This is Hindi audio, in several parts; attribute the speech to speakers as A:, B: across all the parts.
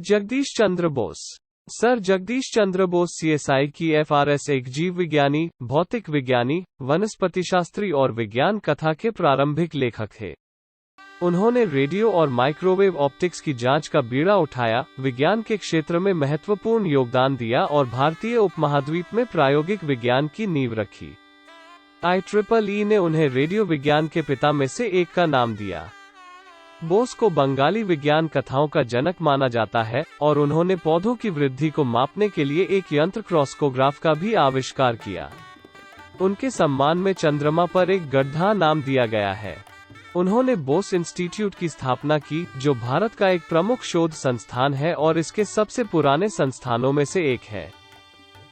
A: जगदीश चंद्र बोस। सर जगदीश चंद्र बोस सीएसआई की एफआरएस एक जीव विज्ञानी, भौतिक विज्ञानी, वनस्पतिशास्त्री और विज्ञान कथा के प्रारंभिक लेखक थे। उन्होंने रेडियो और माइक्रोवेव ऑप्टिक्स की जांच का बीड़ा उठाया, विज्ञान के क्षेत्र में महत्वपूर्ण योगदान दिया और भारतीय उपमहाद्वीप में प्रायोगिक विज्ञान की नींव रखी। IEEE ने उन्हें रेडियो विज्ञान के पिता में से एक का नाम दिया। बोस को बंगाली विज्ञान कथाओं का जनक माना जाता है और उन्होंने पौधों की वृद्धि को मापने के लिए एक यंत्र क्रॉस्कोग्राफ का भी आविष्कार किया। उनके सम्मान में चंद्रमा पर एक गड्ढा नाम दिया गया है। उन्होंने बोस इंस्टीट्यूट की स्थापना की, जो भारत का एक प्रमुख शोध संस्थान है और इसके सबसे पुराने संस्थानों में से एक है।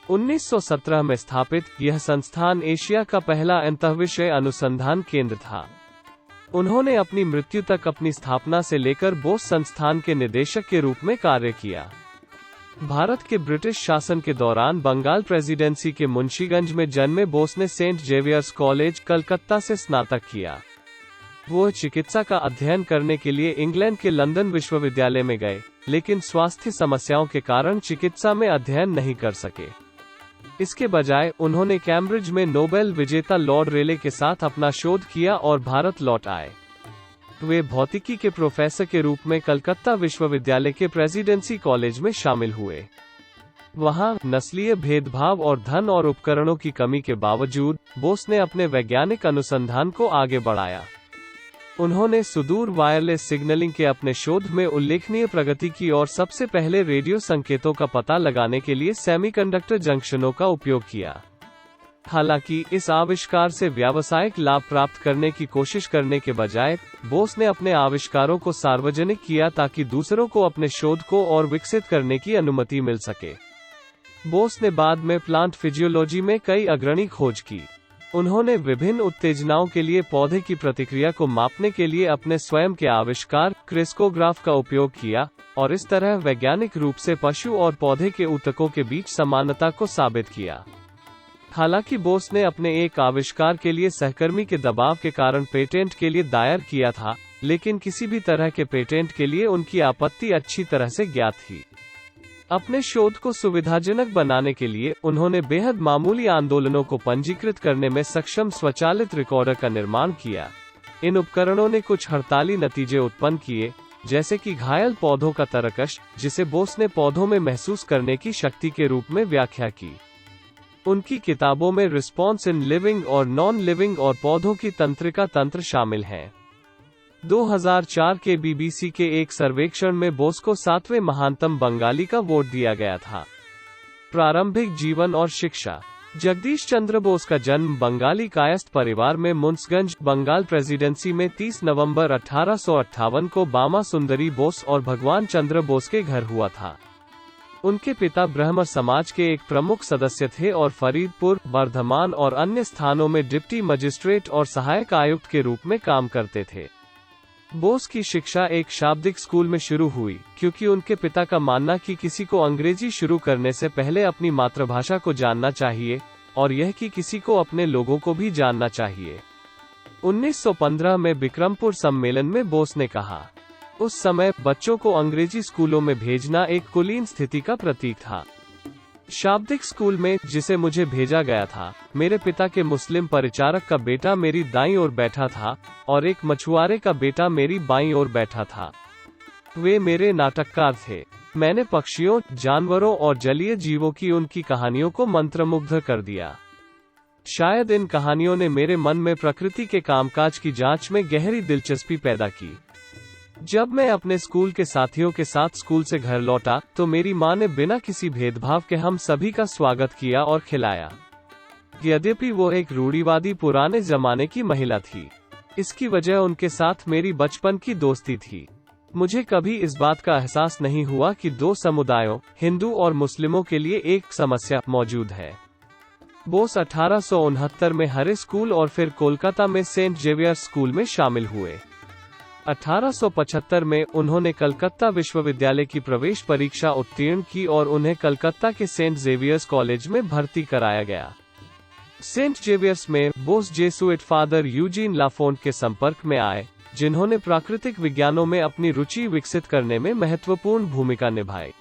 A: 1917 में स्थापित, यह संस्थान एशिया का पहला अंतःविषय अनुसंधान केंद्र था। उन्होंने अपनी मृत्यु तक अपनी स्थापना से लेकर बोस संस्थान के निदेशक के रूप में कार्य किया। भारत के ब्रिटिश शासन के दौरान बंगाल प्रेसिडेंसी के मुंशीगंज में जन्मे बोस ने सेंट जेवियर्स कॉलेज, कलकत्ता से स्नातक किया। वो चिकित्सा का अध्ययन करने के लिए इंग्लैंड के लंदन विश्वविद्यालय में गए, लेकिन स्वास्थ्य समस्याओं के कारण चिकित्सा में अध्ययन नहीं कर सके। इसके बजाय उन्होंने कैम्ब्रिज में नोबेल विजेता लॉर्ड रेले के साथ अपना शोध किया और भारत लौट आए। वे भौतिकी के प्रोफेसर के रूप में कलकत्ता विश्वविद्यालय के प्रेसिडेंसी कॉलेज में शामिल हुए। वहां नस्लीय भेदभाव और धन और उपकरणों की कमी के बावजूद बोस ने अपने वैज्ञानिक अनुसंधान को आगे बढ़ाया। उन्होंने सुदूर वायरलेस सिग्नलिंग के अपने शोध में उल्लेखनीय प्रगति की और सबसे पहले रेडियो संकेतों का पता लगाने के लिए सेमीकंडक्टर जंक्शनों का उपयोग किया। हालांकि इस आविष्कार से व्यावसायिक लाभ प्राप्त करने की कोशिश करने के बजाय बोस ने अपने आविष्कारों को सार्वजनिक किया ताकि दूसरों को अपने शोध को और विकसित करने की अनुमति मिल सके। बोस ने बाद में प्लांट फिजियोलॉजी में कई अग्रणी खोज की। उन्होंने विभिन्न उत्तेजनाओं के लिए पौधे की प्रतिक्रिया को मापने के लिए अपने स्वयं के आविष्कार क्रिस्कोग्राफ का उपयोग किया और इस तरह वैज्ञानिक रूप से पशु और पौधे के ऊतकों के बीच समानता को साबित किया। हालांकि बोस ने अपने एक आविष्कार के लिए सहकर्मी के दबाव के कारण पेटेंट के लिए दायर किया था, लेकिन किसी भी तरह के पेटेंट के लिए उनकी आपत्ति अच्छी तरह से ज्ञात थी। अपने शोध को सुविधाजनक बनाने के लिए उन्होंने बेहद मामूली आंदोलनों को पंजीकृत करने में सक्षम स्वचालित रिकॉर्डर का निर्माण किया। इन उपकरणों ने कुछ हड़ताली नतीजे उत्पन्न किए, जैसे कि घायल पौधों का तरकश, जिसे बोस ने पौधों में महसूस करने की शक्ति के रूप में व्याख्या की। उनकी किताबों में रिस्पॉन्स इन लिविंग और नॉन लिविंग और पौधों की तंत्रिका तंत्र शामिल हैं। 2004 के BBC के एक सर्वेक्षण में बोस को 7वें महानतम बंगाली का वोट दिया गया था। प्रारंभिक जीवन और शिक्षा। जगदीश चंद्र बोस का जन्म बंगाली कायस्थ परिवार में मुंसगंज, बंगाल प्रेसिडेंसी में 30 नवंबर 1858 को बामा सुंदरी बोस और भगवान चंद्र बोस के घर हुआ था। उनके पिता ब्राह्मण समाज के एक प्रमुख सदस्य थे और फरीदपुर, बर्धमान और अन्य स्थानों में डिप्टी मजिस्ट्रेट और सहायक आयुक्त के रूप में काम करते थे। बोस की शिक्षा एक शाब्दिक स्कूल में शुरू हुई, क्योंकि उनके पिता का मानना कि किसी को अंग्रेजी शुरू करने से पहले अपनी मातृभाषा को जानना चाहिए और यह कि किसी को अपने लोगों को भी जानना चाहिए। 1915 में बिक्रमपुर सम्मेलन में बोस ने कहा, उस समय बच्चों को अंग्रेजी स्कूलों में भेजना एक कुलीन स्थिति का प्रतीक था। शाब्दिक स्कूल में, जिसे मुझे भेजा गया था, मेरे पिता के मुस्लिम परिचारक का बेटा मेरी दाईं ओर बैठा था और एक मछुआरे का बेटा मेरी बाईं ओर बैठा था। वे मेरे नाटककार थे। मैंने पक्षियों, जानवरों और जलीय जीवों की उनकी कहानियों को मंत्रमुग्ध कर दिया। शायद इन कहानियों ने मेरे मन में प्रकृति के कामकाज की जांच में गहरी दिलचस्पी पैदा की। जब मैं अपने स्कूल के साथियों के साथ स्कूल से घर लौटा, तो मेरी माँ ने बिना किसी भेदभाव के हम सभी का स्वागत किया और खिलाया। यद्यपि वो एक रूढ़िवादी पुराने जमाने की महिला थी, इसकी वजह उनके साथ मेरी बचपन की दोस्ती थी। मुझे कभी इस बात का एहसास नहीं हुआ कि दो समुदायों, हिंदू और मुस्लिमों के लिए एक समस्या मौजूद है। बोस 1869 में हरे स्कूल और फिर कोलकाता में सेंट जेवियर्स स्कूल में शामिल हुए। 1875 में उन्होंने कलकत्ता विश्वविद्यालय की प्रवेश परीक्षा उत्तीर्ण की और उन्हें कलकत्ता के सेंट जेवियर्स कॉलेज में भर्ती कराया गया। सेंट जेवियर्स में बोस जेसुइट फादर यूजीन लाफोंट के संपर्क में आए, जिन्होंने प्राकृतिक विज्ञानों में अपनी रुचि विकसित करने में महत्वपूर्ण भूमिका निभाई।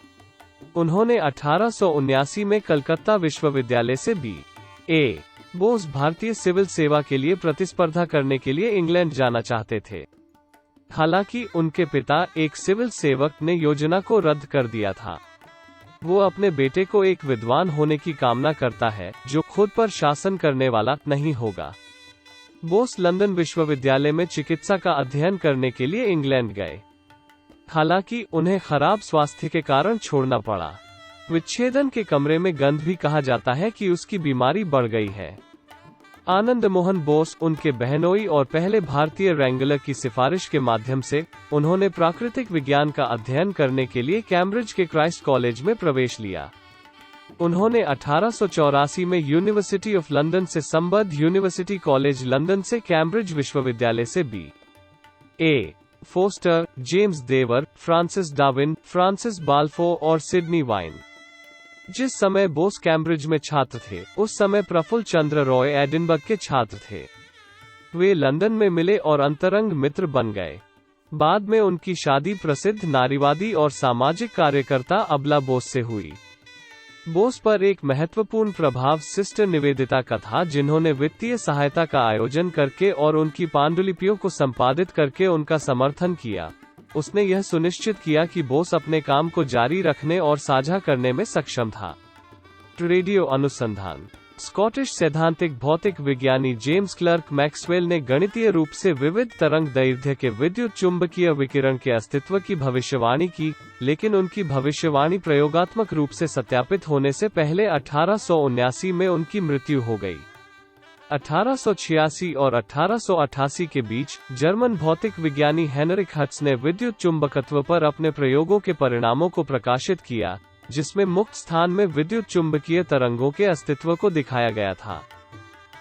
A: उन्होंने 1879 में कलकत्ता विश्वविद्यालय से B.A. बोस भारतीय सिविल सेवा के लिए प्रतिस्पर्धा करने के लिए इंग्लैंड जाना चाहते थे। हालांकि उनके पिता, एक सिविल सेवक, ने योजना को रद्द कर दिया था। वो अपने बेटे को एक विद्वान होने की कामना करता है, जो खुद पर शासन करने वाला नहीं होगा। बोस लंदन विश्वविद्यालय में चिकित्सा का अध्ययन करने के लिए इंग्लैंड गए। हालांकि उन्हें खराब स्वास्थ्य के कारण छोड़ना पड़ा। विच्छेदन के कमरे में गंध भी कहा जाता है कि उसकी बीमारी बढ़ गई है। आनंद मोहन बोस, उनके बहनोई और पहले भारतीय रैंगलर की सिफारिश के माध्यम से, उन्होंने प्राकृतिक विज्ञान का अध्ययन करने के लिए कैम्ब्रिज के क्राइस्ट कॉलेज में प्रवेश लिया। उन्होंने 1884 में यूनिवर्सिटी ऑफ लंदन से संबद्ध यूनिवर्सिटी कॉलेज लंदन से कैम्ब्रिज विश्वविद्यालय से B.A. फोस्टर, जेम्स देवर, फ्रांसिस डार्विन, फ्रांसिस बाल्फोर और सिडनी वाइन। जिस समय बोस कैम्ब्रिज में छात्र थे, उस समय प्रफुल्ल चंद्र रॉय एडिनबर्ग के छात्र थे। वे लंदन में मिले और अंतरंग मित्र बन गए। बाद में उनकी शादी प्रसिद्ध नारीवादी और सामाजिक कार्यकर्ता अबला बोस से हुई। बोस पर एक महत्वपूर्ण प्रभाव सिस्टर निवेदिता का था, जिन्होंने वित्तीय सहायता का आयोजन करके और उनकी पांडुलिपियों को संपादित करके उनका समर्थन किया। उसने यह सुनिश्चित किया कि बोस अपने काम को जारी रखने और साझा करने में सक्षम था। रेडियो अनुसंधान। स्कॉटिश सैद्धांतिक भौतिक विज्ञानी जेम्स क्लर्क मैक्सवेल ने गणितीय रूप से विविध तरंग दैर्ध्य के विद्युत चुंबकीय विकिरण के अस्तित्व की भविष्यवाणी की, लेकिन उनकी भविष्यवाणी प्रयोगात्मक रूप से सत्यापित होने से पहले 1879 में उनकी मृत्यु हो गई। 1886 और 1888 के बीच जर्मन भौतिक विज्ञानी हेनरिक हर्ट्ज ने विद्युत चुंबकत्व पर अपने प्रयोगों के परिणामों को प्रकाशित किया, जिसमें मुक्त स्थान में विद्युत चुंबकीय तरंगों के अस्तित्व को दिखाया गया था।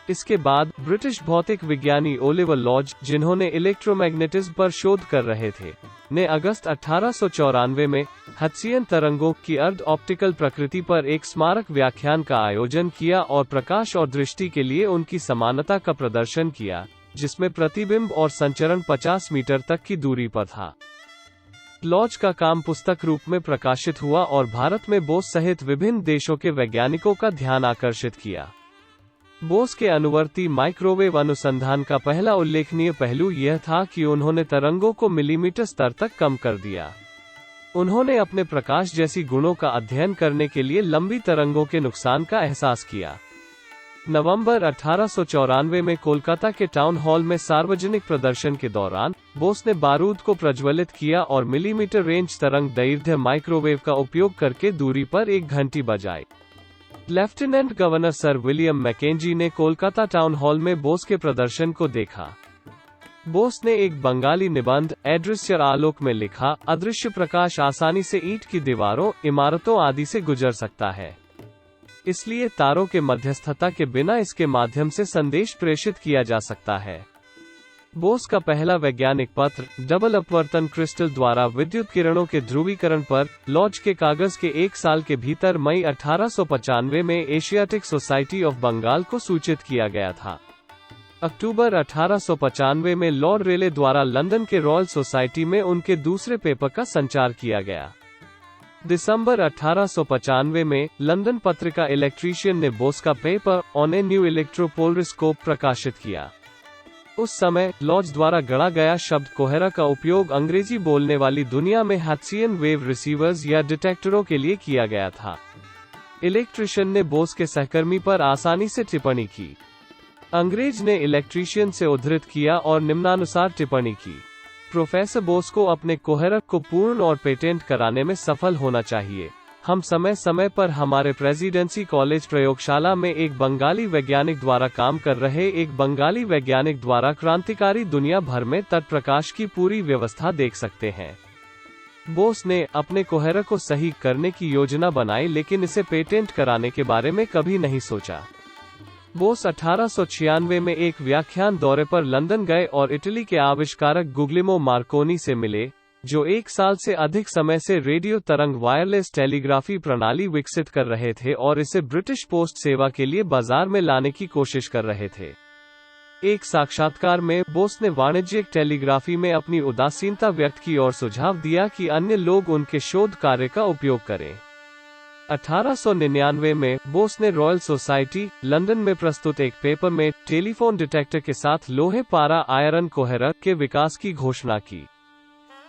A: इसके बाद ब्रिटिश भौतिक विज्ञानी ओलिवर लॉज, जिन्होंने इलेक्ट्रोमैग्नेटिज्म पर शोध कर रहे थे, ने अगस्त 1894 में हर्ट्जियन तरंगों की अर्ध ऑप्टिकल प्रकृति पर एक स्मारक व्याख्यान का आयोजन किया और प्रकाश और दृष्टि के लिए उनकी समानता का प्रदर्शन किया, जिसमें प्रतिबिंब और संचरण 50 मीटर तक की दूरी पर था। लॉज का काम पुस्तक रूप में प्रकाशित हुआ और भारत में बोस सहित विभिन्न देशों के वैज्ञानिकों का ध्यान आकर्षित किया। बोस के अनुवर्ती माइक्रोवेव अनुसंधान का पहला उल्लेखनीय पहलू यह था कि उन्होंने तरंगों को मिलीमीटर स्तर तक कम कर दिया। उन्होंने अपने प्रकाश जैसी गुणों का अध्ययन करने के लिए लंबी तरंगों के नुकसान का एहसास किया। नवंबर 1894 में कोलकाता के टाउन हॉल में सार्वजनिक प्रदर्शन के दौरान बोस ने बारूद को प्रज्वलित किया और मिलीमीटर रेंज तरंग दैर्ध्य माइक्रोवेव का उपयोग करके दूरी पर एक घंटी बजाई। Lieutenant governor sir William Mackenzie ने कोलकाता टाउन हॉल में बोस के प्रदर्शन को देखा। बोस ने एक बंगाली निबंध अदृश्य आलोक में लिखा, अदृश्य प्रकाश आसानी से ईंट की दीवारों, इमारतों आदि से गुजर सकता है, इसलिए तारों के मध्यस्थता के बिना इसके माध्यम से संदेश प्रेषित किया जा सकता है। बोस का पहला वैज्ञानिक पत्र डबल अपवर्तन क्रिस्टल द्वारा विद्युत किरणों के ध्रुवीकरण पर लॉज के कागज के एक साल के भीतर मई 1895 में एशियाटिक सोसाइटी ऑफ बंगाल को सूचित किया गया था। अक्टूबर 1895 में लॉर्ड रेले द्वारा लंदन के रॉयल सोसाइटी में उनके दूसरे पेपर का संचार किया गया। दिसंबर 1895 में लंदन पत्रिका इलेक्ट्रीशियन ने बोस का पेपर ऑन ए न्यू इलेक्ट्रोपोलरिस्कोप प्रकाशित किया। उस समय लॉज द्वारा गढ़ा गया शब्द कोहेरा का उपयोग अंग्रेजी बोलने वाली दुनिया में हर्ट्जियन वेव रिसीवर्स या डिटेक्टरों के लिए किया गया था। इलेक्ट्रीशियन ने बोस के सहकर्मी पर आसानी से टिप्पणी की। अंग्रेज ने इलेक्ट्रीशियन से उद्धृत किया और निम्नानुसार टिप्पणी की, प्रोफेसर बोस को अपने कोहेरक को पूर्ण और पेटेंट कराने में सफल होना चाहिए। हम समय समय पर हमारे प्रेसिडेंसी कॉलेज प्रयोगशाला में एक बंगाली वैज्ञानिक द्वारा काम कर रहे एक बंगाली वैज्ञानिक द्वारा क्रांतिकारी दुनिया भर में तत्प्रकाश की पूरी व्यवस्था देख सकते हैं। बोस ने अपने कोहेरक को सही करने की योजना बनाई, लेकिन इसे पेटेंट कराने के बारे में कभी नहीं सोचा। बोस 1896 में एक व्याख्यान दौरे पर लंदन गए और इटली के आविष्कारक गुग्लिमो मार्कोनी से मिले, जो एक साल से अधिक समय से रेडियो तरंग वायरलेस टेलीग्राफी प्रणाली विकसित कर रहे थे और इसे ब्रिटिश पोस्ट सेवा के लिए बाजार में लाने की कोशिश कर रहे थे। एक साक्षात्कार में बोस ने वाणिज्यिक टेलीग्राफी में अपनी उदासीनता व्यक्त की और सुझाव दिया कि अन्य लोग उनके शोध कार्य का उपयोग करें। 1899 में बोस ने रॉयल सोसाइटी, लंदन में प्रस्तुत एक पेपर में टेलीफोन डिटेक्टर के साथ लोहे पारा आयरन कोहेरर के विकास की घोषणा की।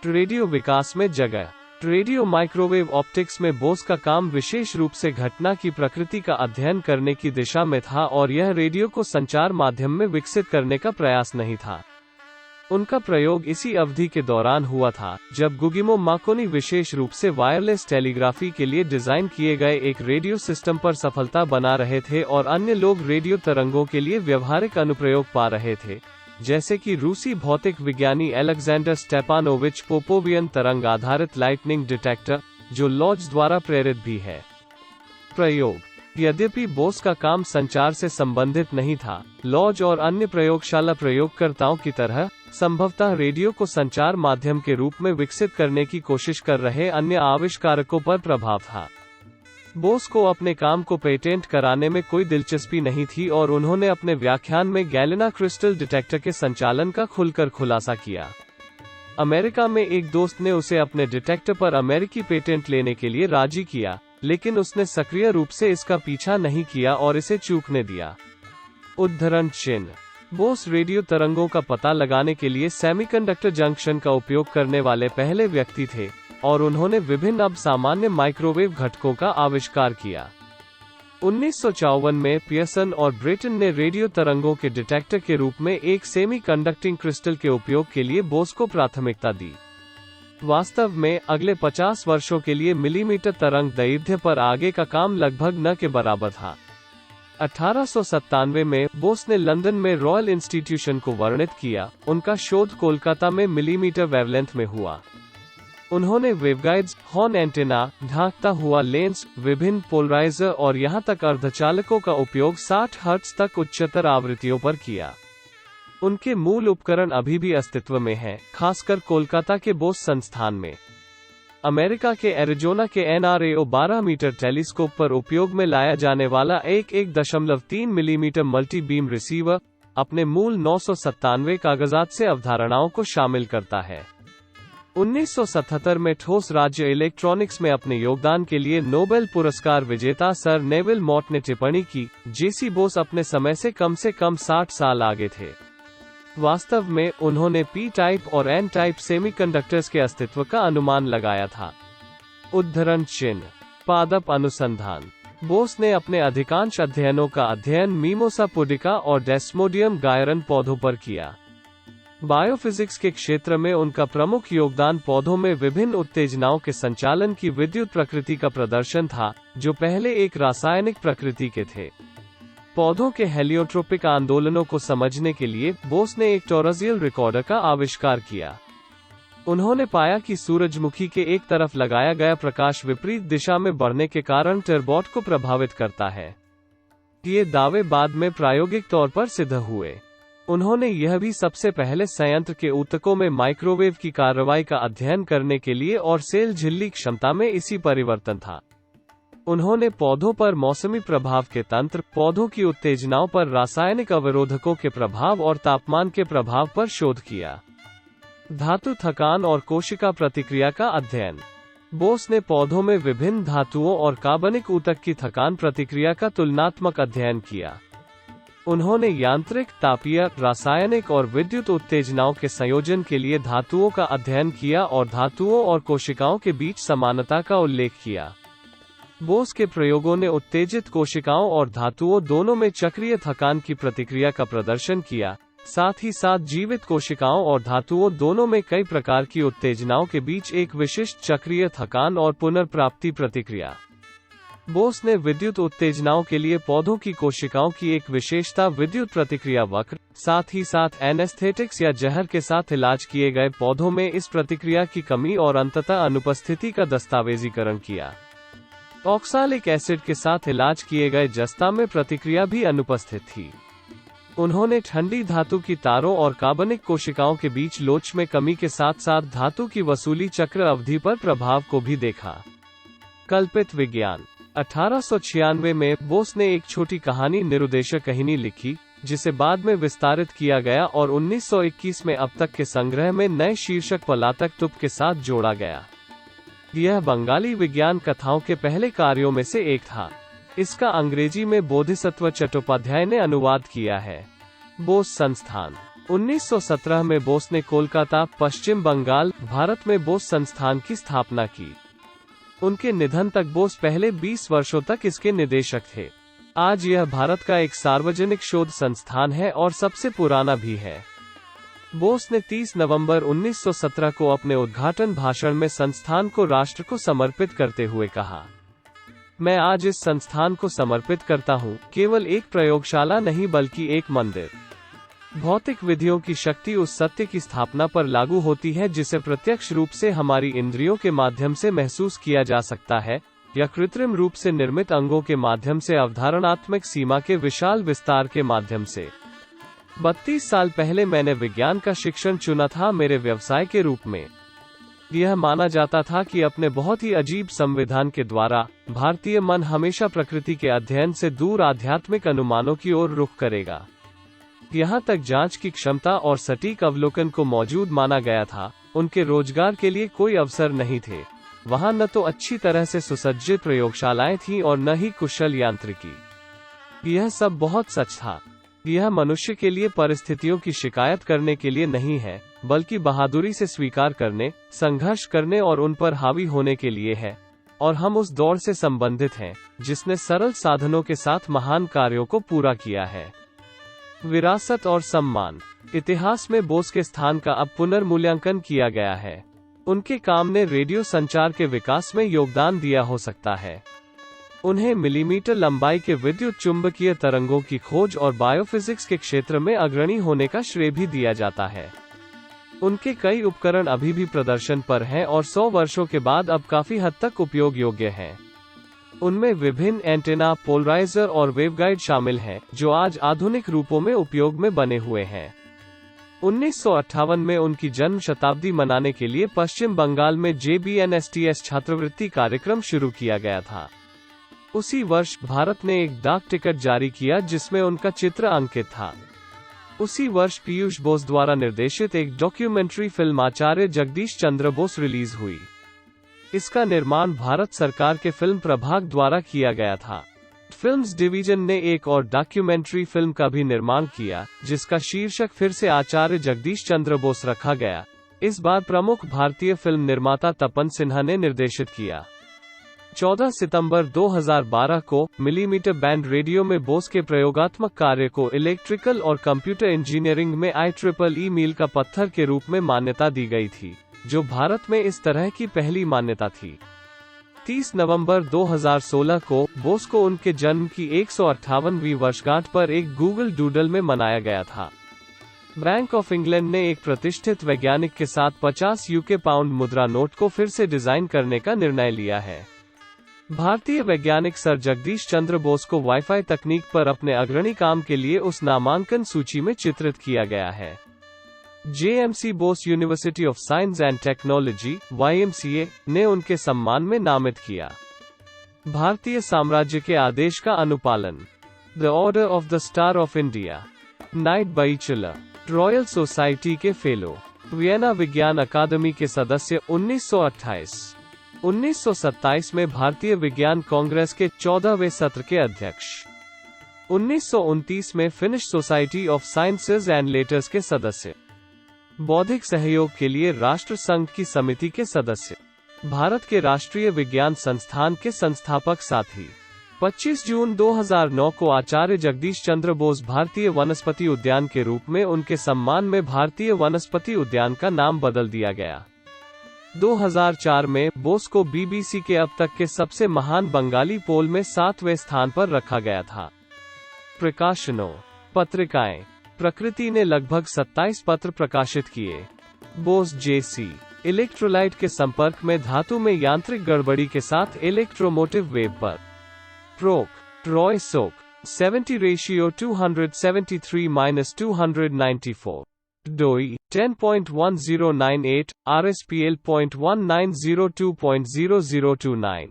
A: रेडियो विकास में जगह। रेडियो माइक्रोवेव ऑप्टिक्स में बोस का काम विशेष रूप से घटना की प्रकृति का अध्ययन करने की दिशा में था और यह रेडियो को संचार माध्यम में विकसित करने का प्रयास नहीं था। उनका प्रयोग इसी अवधि के दौरान हुआ था जब गुगिमो मार्कोनी विशेष रूप से वायरलेस टेलीग्राफी के लिए डिजाइन किए गए एक रेडियो सिस्टम पर सफलता बना रहे थे और अन्य लोग रेडियो तरंगों के लिए व्यवहारिक अनुप्रयोग पा रहे थे, जैसे कि रूसी भौतिक विज्ञानी अलेक्जेंडर स्टेपानोविच पोपोवियन तरंग आधारित लाइटनिंग डिटेक्टर, जो लॉज द्वारा प्रेरित भी है। प्रयोग। यद्यपि बोस का काम संचार से संबंधित नहीं था, लॉज और अन्य प्रयोगशाला प्रयोगकर्ताओं की तरह संभवतः रेडियो को संचार माध्यम के रूप में विकसित करने की कोशिश कर रहे अन्य आविष्कारकों पर प्रभाव था। बोस को अपने काम को पेटेंट कराने में कोई दिलचस्पी नहीं थी और उन्होंने अपने व्याख्यान में गैलेना क्रिस्टल डिटेक्टर के संचालन का खुलकर खुलासा किया। अमेरिका में एक दोस्त ने उसे अपने डिटेक्टर पर अमेरिकी पेटेंट लेने के लिए राजी किया, लेकिन उसने सक्रिय रूप से इसका पीछा नहीं किया और इसे चूकने दिया। उद्धरण चिन्ह। बोस रेडियो तरंगों का पता लगाने के लिए सेमीकंडक्टर जंक्शन का उपयोग करने वाले पहले व्यक्ति थे और उन्होंने विभिन्न अब सामान्य माइक्रोवेव घटकों का आविष्कार किया। 1954 में पियर्सन और ब्रेटन ने रेडियो तरंगों के डिटेक्टर के रूप में एक सेमी कंडक्टिंग क्रिस्टल के उपयोग के लिए बोस को प्राथमिकता दी। वास्तव में अगले 50 वर्षों के लिए मिलीमीटर तरंग दैर्घ्य पर आगे का काम लगभग न के बराबर था। 1897 में बोस ने लंदन में रॉयल इंस्टीट्यूशन को वर्णित किया। उनका शोध कोलकाता में मिलीमीटर वेवलेंथ में हुआ। उन्होंने वेवगाइड्स, हॉर्न एंटेना, ढांकता हुआ लेंस, विभिन्न पोलराइजर और यहां तक अर्धचालकों का उपयोग 60 हर्ट्ज तक उच्चतर आवृत्तियों पर किया। उनके मूल उपकरण अभी भी अस्तित्व में हैं, खासकर कोलकाता के बोस संस्थान में। अमेरिका के एरिजोना के NRAO 12 मीटर टेलीस्कोप पर उपयोग में लाया जाने वाला एक 1.3 मिलीमीटर मल्टी बीम रिसीवर अपने मूल 997 कागजात से अवधारणाओं को शामिल करता है। 1977 में ठोस राज्य इलेक्ट्रॉनिक्स में अपने योगदान के लिए नोबेल पुरस्कार विजेता सर नेविल मॉट ने टिप्पणी की, जेसी बोस अपने समय से कम 60 साल आगे थे। वास्तव में उन्होंने पी टाइप और एन टाइप सेमीकंडक्टर्स के अस्तित्व का अनुमान लगाया था। उद्धरण चिन्ह। पादप अनुसंधान। बोस ने अपने अधिकांश अध्ययनों का अध्ययन मीमोसा पुडिका और डेस्मोडियम गायरन पौधों पर किया। बायोफिजिक्स के क्षेत्र में उनका प्रमुख योगदान पौधों में विभिन्न उत्तेजनाओं के संचालन की विद्युत प्रकृति का प्रदर्शन था, जो पहले एक रासायनिक प्रकृति के थे। पौधों के हेलियोट्रोपिक आंदोलनों को समझने के लिए बोस ने एक टोरजियल रिकॉर्डर का आविष्कार किया। उन्होंने पाया कि सूरजमुखी के एक तरफ लगाया गया प्रकाश विपरीत दिशा में बढ़ने के कारण टर्बॉट को प्रभावित करता है। ये दावे बाद में प्रायोगिक तौर पर सिद्ध हुए। उन्होंने यह भी सबसे पहले संयंत्र के ऊतकों में माइक्रोवेव की कार्रवाई का अध्ययन करने के लिए और सेल झिल्ली क्षमता में इसी परिवर्तन था। उन्होंने पौधों पर मौसमी प्रभाव के तंत्र, पौधों की उत्तेजनाओं पर रासायनिक अवरोधकों के प्रभाव और तापमान के प्रभाव पर शोध किया। धातु थकान और कोशिका प्रतिक्रिया का अध्ययन। बोस ने पौधों में विभिन्न धातुओं और कार्बनिक ऊतक की थकान प्रतिक्रिया का तुलनात्मक अध्ययन किया। उन्होंने यांत्रिक, तापीय, रासायनिक और विद्युत उत्तेजनाओं के संयोजन के लिए धातुओं का अध्ययन किया और धातुओं और कोशिकाओं के बीच समानता का उल्लेख किया। बोस के प्रयोगों ने उत्तेजित कोशिकाओं और धातुओं दोनों में चक्रीय थकान की प्रतिक्रिया का प्रदर्शन किया, साथ ही साथ जीवित कोशिकाओं और धातुओं दोनों में कई प्रकार की उत्तेजनाओं के बीच एक विशिष्ट चक्रीय थकान और पुनर्प्राप्ति प्रतिक्रिया। बोस ने विद्युत उत्तेजनाओं के लिए पौधों की कोशिकाओं की एक विशेषता विद्युत प्रतिक्रिया वक्र, साथ ही साथ एनेस्थेटिक्स या जहर के साथ इलाज किए गए पौधों में इस प्रतिक्रिया की कमी और अंततः अनुपस्थिति का दस्तावेजीकरण किया। ऑक्सालिक एसिड के साथ इलाज किए गए जस्ता में प्रतिक्रिया भी अनुपस्थित थी। उन्होंने ठंडी धातु की तारों और कार्बनिक कोशिकाओं के बीच लोच में कमी के साथ साथ धातु की वसूली चक्र अवधि पर प्रभाव को भी देखा। कल्पित विज्ञान। 1896 में बोस ने एक छोटी कहानी निरुद्देश्य कहानी लिखी, जिसे बाद में विस्तारित किया गया और 1921 में अब तक के संग्रह में नए शीर्षक पलातक तुप के साथ जोड़ा गया। यह बंगाली विज्ञान कथाओं के पहले कार्यों में से एक था। इसका अंग्रेजी में बोधिसत्व चट्टोपाध्याय ने अनुवाद किया है। बोस संस्थान 1917 में बोस ने कोलकाता, पश्चिम बंगाल, भारत में बोस संस्थान की स्थापना की। उनके निधन तक बोस पहले 20 वर्षों तक इसके निदेशक थे। आज यह भारत का एक सार्वजनिक शोध संस्थान है और सबसे पुराना भी है। बोस ने 30 नवंबर 1917 को अपने उद्घाटन भाषण में संस्थान को राष्ट्र को समर्पित करते हुए कहा, मैं आज इस संस्थान को समर्पित करता हूँ, केवल एक प्रयोगशाला नहीं बल्कि एक मंदिर। भौतिक विधियों की शक्ति उस सत्य की स्थापना पर लागू होती है जिसे प्रत्यक्ष रूप से हमारी इंद्रियों के माध्यम से महसूस किया जा सकता है, या कृत्रिम रूप से निर्मित अंगों के माध्यम से अवधारणात्मक सीमा के विशाल विस्तार के माध्यम से। 32 साल पहले मैंने विज्ञान का शिक्षण चुना था मेरे व्यवसाय के रूप में। यह माना जाता था कि अपने बहुत ही अजीब संविधान के द्वारा भारतीय मन हमेशा प्रकृति के अध्ययन से दूर आध्यात्मिक अनुमानों की ओर रुख करेगा। यहाँ तक जांच की क्षमता और सटीक अवलोकन को मौजूद माना गया था। उनके रोजगार के लिए कोई अवसर नहीं थे। वहाँ न तो अच्छी तरह से सुसज्जित प्रयोगशालाएं थीं और न ही कुशल यांत्रिकी। यह सब बहुत सच था। यह मनुष्य के लिए परिस्थितियों की शिकायत करने के लिए नहीं है, बल्कि बहादुरी से स्वीकार करने, संघर्ष करने और उन पर हावी होने के लिए है। और हम उस दौड़ से संबंधित हैं जिसने सरल साधनों के साथ महान कार्यों को पूरा किया है। विरासत और सम्मान। इतिहास में बोस के स्थान का अब पुनर्मूल्यांकन किया गया है। उनके काम ने रेडियो संचार के विकास में योगदान दिया हो सकता है। उन्हें मिलीमीटर लंबाई के विद्युत चुंबकीय तरंगों की खोज और बायोफिजिक्स के क्षेत्र में अग्रणी होने का श्रेय भी दिया जाता है। उनके कई उपकरण अभी भी प्रदर्शन पर हैं और 100 वर्षों के बाद अब काफी हद तक उपयोग योग्य हैं। उनमें विभिन्न एंटेना, पोलराइजर और वेवगाइड शामिल हैं, जो आज आधुनिक रूपों में उपयोग में बने हुए हैं। 1958 में उनकी जन्म शताब्दी मनाने के लिए पश्चिम बंगाल में JBNSTS छात्रवृत्ति कार्यक्रम शुरू किया गया था। उसी वर्ष भारत ने एक डाक टिकट जारी किया जिसमें उनका चित्र अंकित था। उसी वर्ष पीयूष बोस द्वारा निर्देशित एक डॉक्यूमेंट्री फिल्म आचार्य जगदीश चंद्र बोस रिलीज हुई। इसका निर्माण भारत सरकार के फिल्म प्रभाग द्वारा किया गया था। फिल्म्स डिवीजन ने एक और डॉक्यूमेंट्री फिल्म का भी निर्माण किया, जिसका शीर्षक फिर से आचार्य जगदीश चंद्र बोस रखा गया। इस बार प्रमुख भारतीय फिल्म निर्माता तपन सिन्हा ने निर्देशित किया। 14 सितंबर 2012 को मिलीमीटर बैंड रेडियो में बोस के प्रयोगात्मक कार्य को इलेक्ट्रिकल और कंप्यूटर इंजीनियरिंग में IEEE मील का पत्थर के रूप में मान्यता दी गई थी, जो भारत में इस तरह की पहली मान्यता थी। 30 नवंबर 2016 को बोस को उनके जन्म की 158वीं वर्षगांठ पर एक गूगल डूडल में मनाया गया था। बैंक ऑफ इंग्लैंड ने एक प्रतिष्ठित वैज्ञानिक के साथ 50 UK पाउंड मुद्रा नोट को फिर से डिजाइन करने का निर्णय लिया है। भारतीय वैज्ञानिक सर जगदीश चंद्र बोस को वाईफाई तकनीक पर अपने अग्रणी काम के लिए उस नामांकन सूची में चित्रित किया गया है। JMC Bose university of science and technology YMCA ने उनके सम्मान में नामित किया। भारतीय साम्राज्य के आदेश का अनुपालन। The order of the star of India, night bachelor, royal society के फेलो, वियना विज्ञान अकादमी के सदस्य। 1928 1927 में भारतीय विज्ञान कांग्रेस के 14वें सत्र के अध्यक्ष। 1929 में finish society of sciences and letters के सदस्य। बौद्धिक सहयोग के लिए राष्ट्र संघ की समिति के सदस्य। भारत के राष्ट्रीय विज्ञान संस्थान के संस्थापक साथी। 25 जून 2009 को आचार्य जगदीश चंद्र बोस भारतीय वनस्पति उद्यान के रूप में उनके सम्मान में भारतीय वनस्पति उद्यान का नाम बदल दिया गया। 2004 में बोस को BBC के अब तक के सबसे महान बंगाली पोल में 7वें स्थान पर रखा गया था। प्रकाशनों। पत्रिकाएं। प्रकृति ने लगभग 27 पत्र प्रकाशित किए। बोस JC। इलेक्ट्रोलाइट के संपर्क में धातु में यांत्रिक गड़बड़ी के साथ इलेक्ट्रोमोटिव वेव पर। प्रोक। रॉय सोक। 70:273-294। डोई 10.1098 RSPL.1902.0029।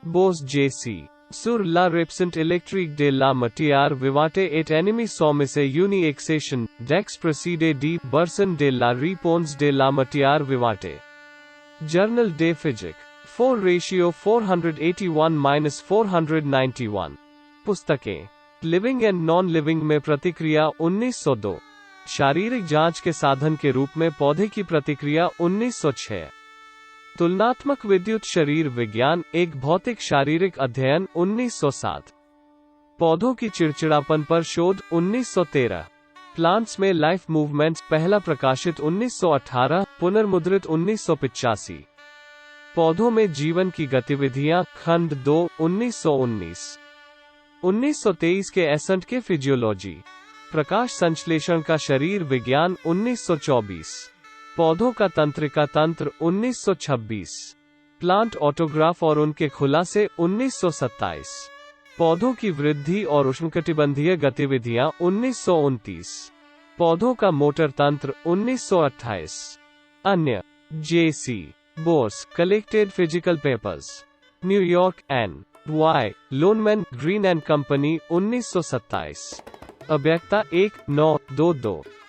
A: Bose JC। Sur la représente électrique de la matière vivante et ennemie sommes une exception, dex procédé de Burson de la réponse de la matière vivante. Journal de Physique. 4/481-491. पुस्तकें। लिविंग एंड नॉन लिविंग में प्रतिक्रिया 1902। शारीरिक जांच के साधन के रूप में पौधे की प्रतिक्रिया 1906। तुलनात्मक विद्युत शरीर विज्ञान एक भौतिक शारीरिक अध्ययन 1907। पौधों की चिड़चिड़ापन पर शोध 1913। प्लांट्स में लाइफ मूवमेंट्स पहला प्रकाशित 1918, पुनर्मुद्रित 1985। पौधों में जीवन की गतिविधियां खंड 2 1919। 1923 के एसेंट के फिजियोलॉजी। प्रकाश संश्लेषण का शरीर विज्ञान 1924। पौधों का तंत्रिका तंत्र 1926। प्लांट ऑटोग्राफ और उनके खुलासे 1927। पौधों की वृद्धि और उष्णकटिबंधीय गतिविधियां 1929। पौधों का मोटर तंत्र 1928। अन्य J.C. Bose collected physical papers. New York N.Y. Longman Green and company 1927। अव्यक्ता 1922।